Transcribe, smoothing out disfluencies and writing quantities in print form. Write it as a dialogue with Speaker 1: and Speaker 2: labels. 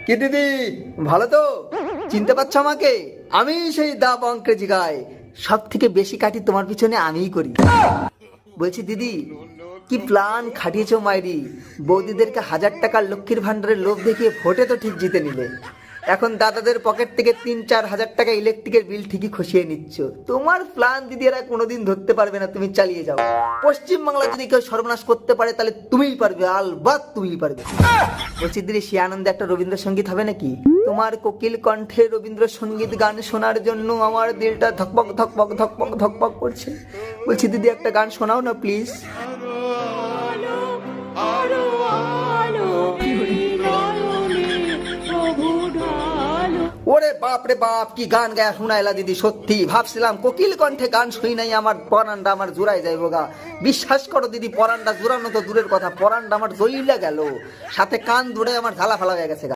Speaker 1: কি দিদি ভালো তো? চিনতে পারছো আমাকে? আমি সেই দা বঙ্কেজি গাই, সব থেকে বেশি কাটি তোমার পিছনে আমিই করি। বলছি দিদি, কি প্ল্যান খাটিয়েছো মাইরি? বৌদিদেরকে 1000 টাকার লক্ষ্মীর ভান্ডারের লোভ দেখিয়ে ভোটে তো ঠিক জিতে নিলে, এখন দাদাদের পকেট থেকে 3-4 হাজার টাকা ইলেকট্রিকের বিল ঠিকই খসিয়ে নিচ্ছ। তোমার প্ল্যান দিদি এরা কোনোদিন ধরতে পারবে না, তুমি চালিয়ে যাও। পশ্চিমবাংলা যদি কেউ সর্বনাশ করতে পারে তাহলে তুমিই পারবে, আলবাত তুমিই পারবে। বলছি দিদি, সে আনন্দে একটা রবীন্দ্রসঙ্গীত হবে নাকি? তোমার কোকিল কণ্ঠে রবীন্দ্রসঙ্গীত গান শোনার জন্য আমার দিলটা ধকপক ধকপক ধকপক ধকপক করছে। বলছি দিদি, একটা গান শোনাও না প্লিজ। ওরে বাপ রে বাপ, কি গান গায়া শোনাইলা দিদি, সত্যি ভাবছিলাম কোকিল কণ্ঠে গান শুই নাই আমার পরানটা আমার জোড়াই যাইব গা। বিশ্বাস করো দিদি, পরানটা জোড়ানো তো দূরের কথা, পরানটা আমার জ্বইলা গেল, সাথে কান দূরে আমার ঝালা ফালা হয়ে গেছে গা।